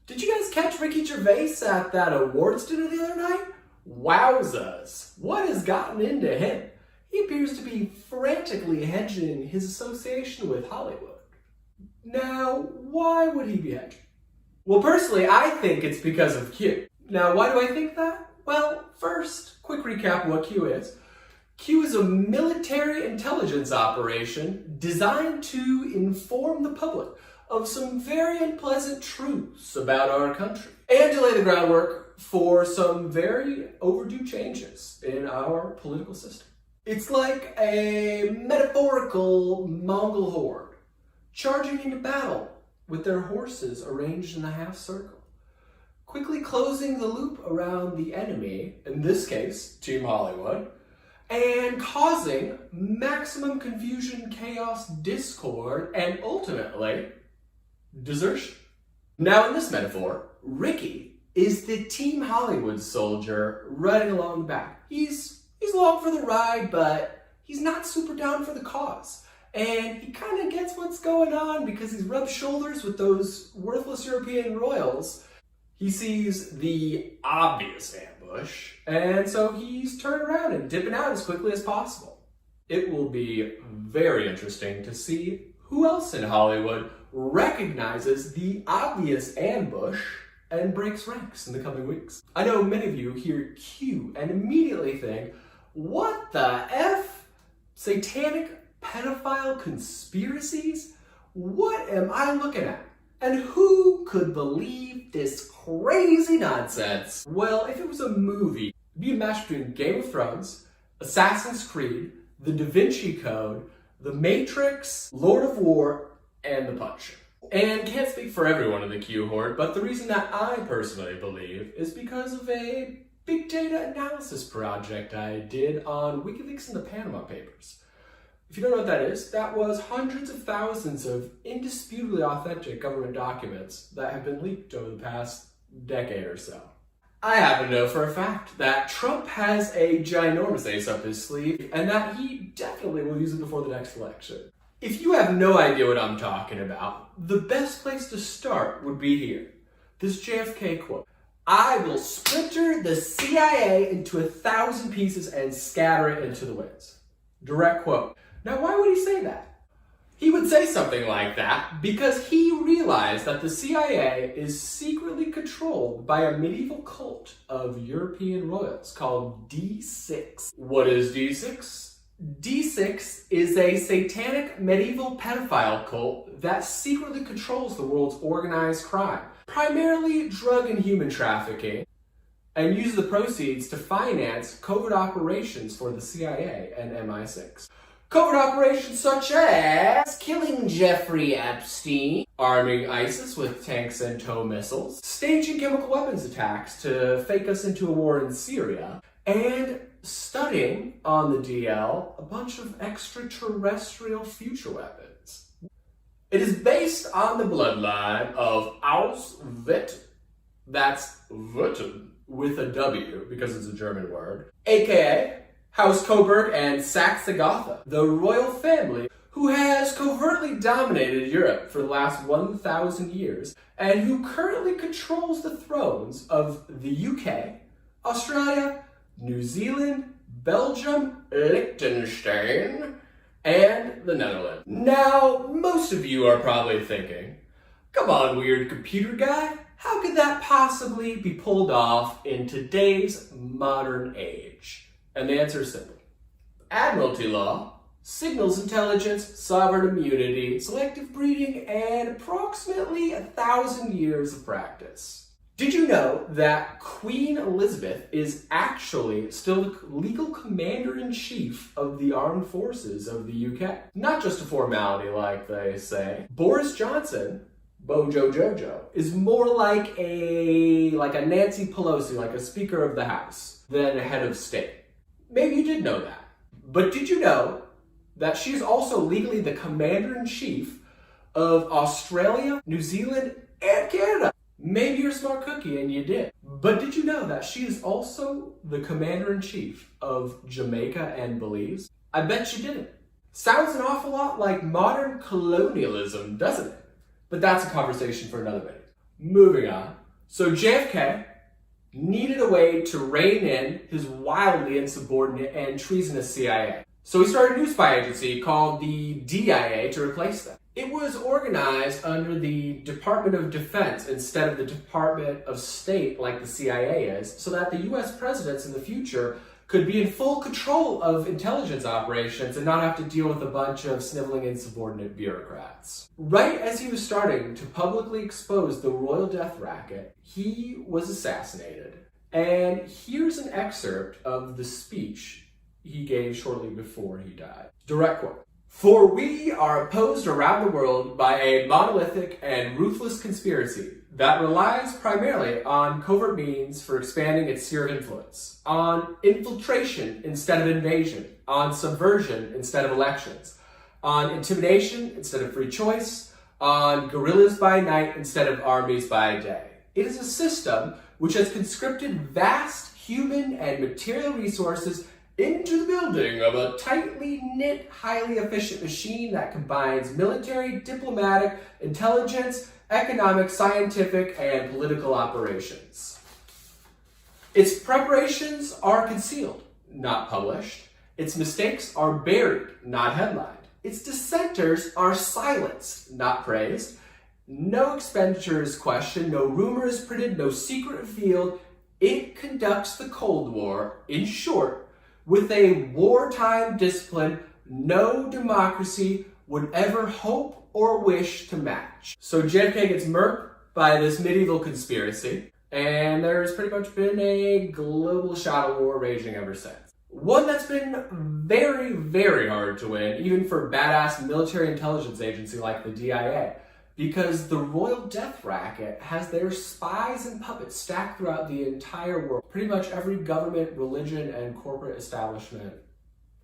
Did you guys catch Ricky Gervais at that awards dinner the other night? Wowzers, what has gotten into him? He appears to be frantically hedging his association with Hollywood. Now, why would he be hedging? Well, personally, I think it's because of Q. Now, why do I think that? Well, first, quick recap of what Q is. Q is a military intelligence operation designed to inform the public of some very unpleasant truths about our country and to lay the groundwork for some very overdue changes in our political system. It's like a metaphorical Mongol horde charging into battle with their horses arranged in a half circle, quickly closing the loop around the enemy, in this case, Team Hollywood, and causing maximum confusion, chaos, discord, and ultimately, desertion. Now in this metaphor, Ricky is the Team Hollywood soldier riding along the back. He's along for the ride, but he's not super down for the cause. And he kind of gets what's going on because he's rubbed shoulders with those worthless European royals. He sees the obvious ambush, and so he's turning around and dipping out as quickly as possible. It will be very interesting to see who else in Hollywood recognizes the obvious ambush and breaks ranks in the coming weeks. I know many of you hear Q and immediately think, what the F? Satanic pedophile conspiracies? What am I looking at? And who could believe this crazy nonsense? Well, if it was a movie, it'd be a match between Game of Thrones, Assassin's Creed, The Da Vinci Code, The Matrix, Lord of War, and The Punisher. And can't speak for everyone in the Q horde, but the reason that I personally believe is because of a big data analysis project I did on WikiLeaks and the Panama Papers. If you don't know what that is, that was hundreds of thousands of indisputably authentic government documents that have been leaked over the past decade or so. I happen to know for a fact that Trump has a ginormous ace up his sleeve and that he definitely will use it before the next election. If you have no idea what I'm talking about, the best place to start would be here. This JFK quote. I will splinter the CIA into 1,000 pieces and scatter it into the winds. Direct quote. Now, why would he say that? He would say something like that because he realized that the CIA is secretly controlled by a medieval cult of European royals called D6. What is D6? D6 is a satanic medieval pedophile cult that secretly controls the world's organized crime, primarily drug and human trafficking, and uses the proceeds to finance covert operations for the CIA and MI6. Covert operations such as killing Jeffrey Epstein, arming ISIS with tanks and tow missiles, staging chemical weapons attacks to fake us into a war in Syria, and studying, on the DL, a bunch of extraterrestrial future weapons. It is based on the bloodline of Auschwitz, that's Witten, with a W because it's a German word, aka House Coburg and Saxe-Gotha, the royal family who has covertly dominated Europe for the last 1,000 years and who currently controls the thrones of the UK, Australia, New Zealand, Belgium, Liechtenstein, and the Netherlands. Now, most of you are probably thinking, come on, weird computer guy, how could that possibly be pulled off in today's modern age? And the answer is simple. Admiralty law, signals intelligence, sovereign immunity, selective breeding, and approximately 1,000 years of practice. Did you know that Queen Elizabeth is actually still the legal commander-in-chief of the armed forces of the UK? Not just a formality like they say. Boris Johnson, Bojo Jojo, is more like a Nancy Pelosi, like a Speaker of the House, than a head of state. Maybe you did know that. But did you know that she is also legally the commander-in-chief of Australia, New Zealand, and Canada? Maybe you're a smart cookie and you did. But did you know that she is also the commander-in-chief of Jamaica and Belize? I bet you didn't. Sounds an awful lot like modern colonialism, doesn't it? But that's a conversation for another minute. Moving on. So JFK needed a way to rein in his wildly insubordinate and treasonous CIA. So he started a new spy agency called the DIA to replace them. It was organized under the Department of Defense instead of the Department of State like the CIA is, so that the US presidents in the future could be in full control of intelligence operations and not have to deal with a bunch of sniveling insubordinate bureaucrats. Right as he was starting to publicly expose the royal death racket, he was assassinated. And here's an excerpt of the speech he gave shortly before he died. Direct quote. "For we are opposed around the world by a monolithic and ruthless conspiracy that relies primarily on covert means for expanding its sphere of influence, on infiltration instead of invasion, on subversion instead of elections, on intimidation instead of free choice, on guerrillas by night instead of armies by day. It is a system which has conscripted vast human and material resources into the building of a tightly knit, highly efficient machine that combines military, diplomatic, intelligence, economic, scientific, and political operations. Its preparations are concealed, not published. Its mistakes are buried, not headlined. Its dissenters are silenced, not praised. No expenditure is questioned, no rumor is printed, no secret revealed. It conducts the Cold War, in short, with a wartime discipline no democracy would ever hope or wish to match." So JFK gets murked by this medieval conspiracy, and there's pretty much been a global shadow war raging ever since. One that's been very, very hard to win, even for a badass military intelligence agency like the DIA, because the royal death racket has their spies and puppets stacked throughout the entire world. Pretty much every government, religion, and corporate establishment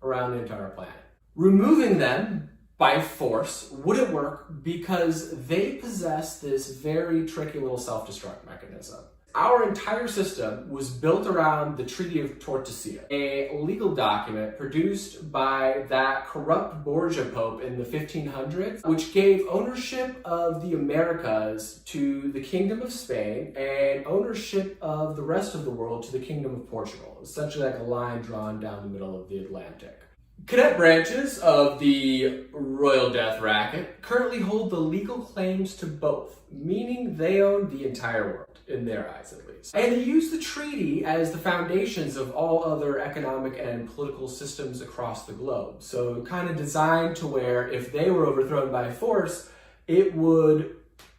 around the entire planet. Removing them by force wouldn't work because they possess this very tricky little self-destruct mechanism. Our entire system was built around the Treaty of Tordesillas, a legal document produced by that corrupt Borgia Pope in the 1500s, which gave ownership of the Americas to the Kingdom of Spain and ownership of the rest of the world to the Kingdom of Portugal, essentially like a line drawn down the middle of the Atlantic. Cadet branches of the royal death racket currently hold the legal claims to both, meaning they own the entire world, in their eyes at least. And they use the treaty as the foundations of all other economic and political systems across the globe. So kind of designed to where if they were overthrown by force, it would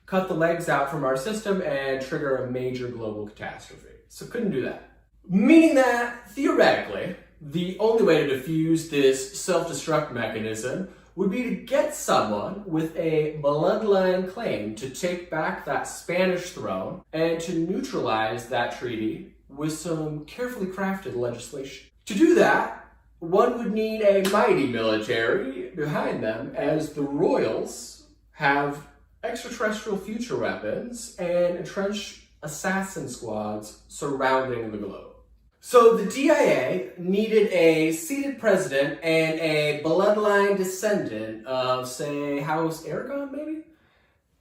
cut the legs out from our system and trigger a major global catastrophe. So couldn't do that. Meaning that, theoretically, the only way to defuse this self-destruct mechanism would be to get someone with a bloodline claim to take back that Spanish throne and to neutralize that treaty with some carefully crafted legislation. To do that, one would need a mighty military behind them, as the royals have extraterrestrial future weapons and entrenched assassin squads surrounding the globe. So the DIA needed a seated president and a bloodline descendant of, say, House Aragon, maybe,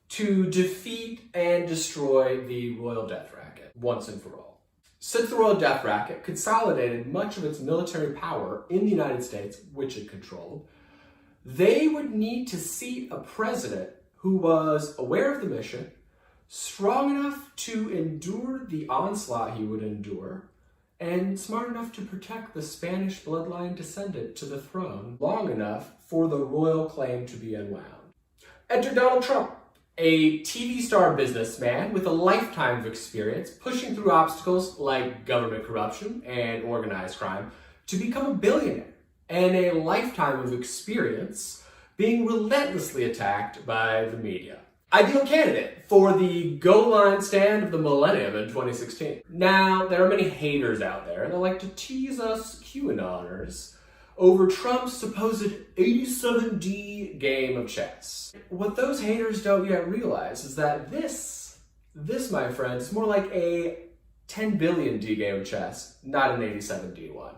to defeat and destroy the royal death racket once and for all. Since the royal death racket consolidated much of its military power in the United States, which it controlled, they would need to seat a president who was aware of the mission, strong enough to endure the onslaught he would endure, and smart enough to protect the Spanish bloodline descendant to the throne long enough for the royal claim to be unwound. Enter Donald Trump, a TV star businessman with a lifetime of experience pushing through obstacles like government corruption and organized crime to become a billionaire, and a lifetime of experience being relentlessly attacked by the media. Ideal candidate for the goal line stand of the millennium in 2016. Now, there are many haters out there that like to tease us QAnoners over Trump's supposed 87D game of chess. What those haters don't yet realize is that this, my friends, is more like a 10 billion D game of chess, not an 87D one.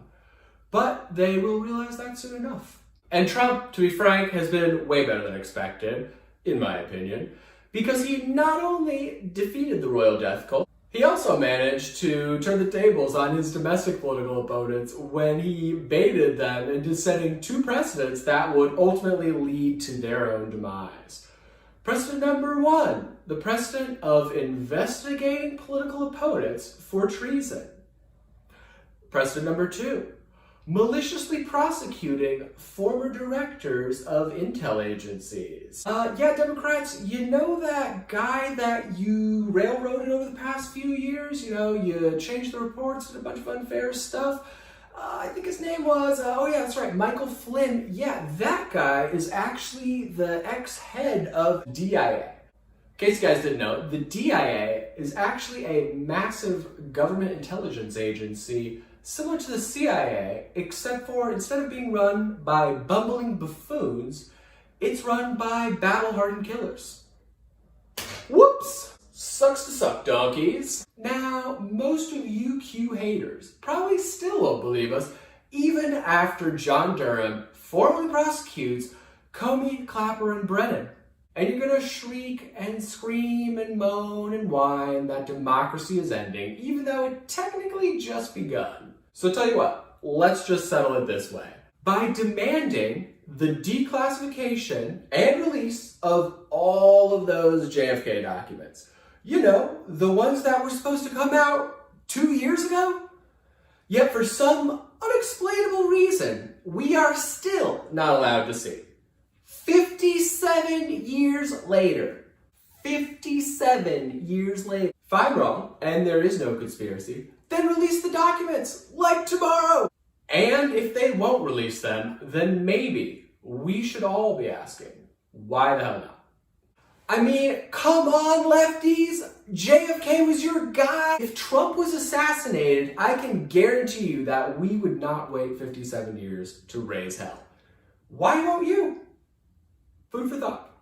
But they will realize that soon enough. And Trump, to be frank, has been way better than expected, in my opinion, because he not only defeated the royal death cult, he also managed to turn the tables on his domestic political opponents when he baited them into setting two precedents that would ultimately lead to their own demise. Precedent number one, the precedent of investigating political opponents for treason. Precedent number two, maliciously prosecuting former directors of intel agencies. Yeah, Democrats, you know that guy that you railroaded over the past few years? You know, you changed the reports and a bunch of unfair stuff. I think his name was, oh yeah, that's right, Michael Flynn. Yeah, that guy is actually the ex-head of DIA. In case you guys didn't know, the DIA is actually a massive government intelligence agency similar to the CIA, except for instead of being run by bumbling buffoons, it's run by battle-hardened killers. Whoops! Sucks to suck, donkeys. Now, most of you Q haters probably still won't believe us, even after John Durham formally prosecutes Comey, Clapper, and Brennan. And you're gonna shriek and scream and moan and whine that democracy is ending, even though it technically just begun. So tell you what, let's just settle it this way. By demanding the declassification and release of all of those JFK documents. You know, the ones that were supposed to come out 2 years ago? Yet for some unexplainable reason, we are still not allowed to see. 57 years later. 57 years later. If I'm wrong, and there is no conspiracy, then release the documents, like tomorrow. And if they won't release them, then maybe we should all be asking, why the hell not? I mean, come on, lefties. JFK was your guy. If Trump was assassinated, I can guarantee you that we would not wait 57 years to raise hell. Why won't you? Food for thought.